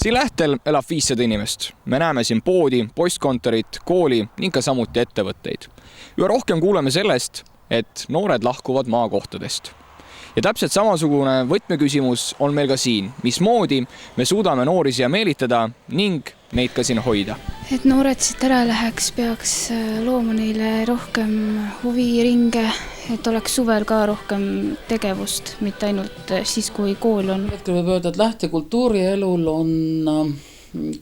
Siin Lähtel elab 500 inimest. Me näeme siin poodi, postkontorit, kooli ning ka samuti ettevõtteid. Üha rohkem kuuleme sellest, et noored lahkuvad maakohtadest. Ja täpselt samasugune võtmeküsimus on meil ka siin, mismoodi me suudame noori siia meelitada ning neid ka siin hoida. Et noored siit ära läheks, peaks looma neile rohkem huviringe, et oleks suvel ka rohkem tegevust, mitte ainult siis, kui kool on. Hetkel võib öelda, et Lähte kultuurielul on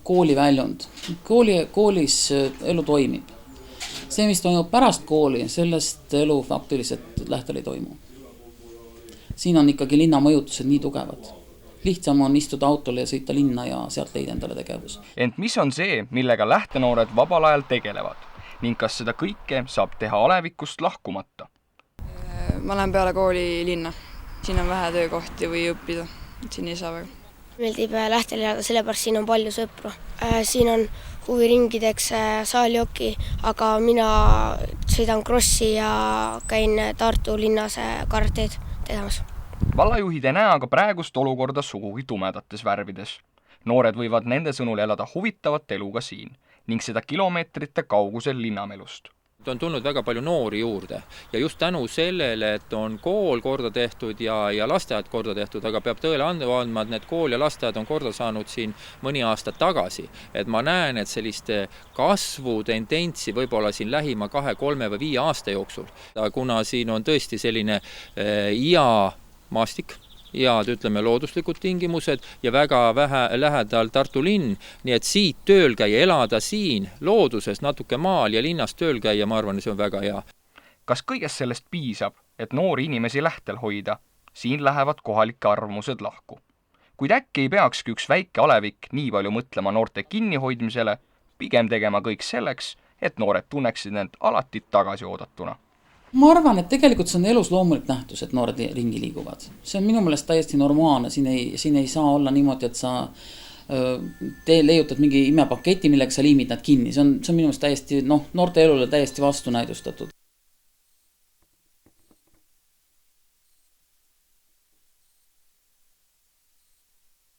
kooliväljund. Koolis elu toimib. See, mis toimub pärast kooli, sellest elu faktiliselt Lähtel ei toimu. Siin on ikkagi linna mõjutused nii tugevad. Lihtsam on istuda autole ja sõita linna ja sealt leida endale tegevus. Ent mis on see, millega lähtenoored vabal ajal tegelevad? Ning kas seda kõike saab teha alevikust lahkumata? Ma lähen peale kooli linna. Siin on vähe töökohti või õppida. Siin ei saa väga. Meeldib Lähtel elada, sellepärast siin on palju sõpru. Siin on huviringideks saaljoki, aga mina sõidan krossi ja käin Tartu linnas karteed tegemas. Vallajuhid ei näe aga praegust olukorda sugugi tumedates värvides. Noored võivad nende sõnul elada huvitavat elu ka siin ning seda kilomeetrite kaugusel linnamelust. On tulnud väga palju noori juurde ja just tänu sellele, et on kool korda tehtud ja lasteaed korda tehtud, aga peab tõele andma, et need kool ja lasteaed on korda saanud siin mõni aasta tagasi. Et ma näen, et selliste kasvu tendentsi võib-olla siin lähima 2, 3 või 5 aasta jooksul, kuna siin on tõesti selline maastik ja ütleme looduslikud tingimused ja väga vähe lähedal Tartu linn, nii et siit tööl käia, elada siin looduses natuke maal ja linnas tööl käia, ma arvan, see on väga hea. Kas kõigest sellest piisab, et noori inimesi Lähtel hoida? Siin lähevad kohalike arvamused lahku. Kuid äkki ei peakski üks väike alevik nii palju mõtlema noorte kinnihoidmisele, pigem tegema kõik selleks, et noored tunneksid end alati tagasi oodatuna. Ma arvan, et tegelikult see on elus loomulik nähtus, et noored ringi liiguvad. See on minu meelest täiesti normaalne. Siin ei saa olla niimoodi, et sa leiutad mingi imepaketi, millega sa liimid nad kinni. See on minu meelest täiesti, noorte elule täiesti vastunäidustatud.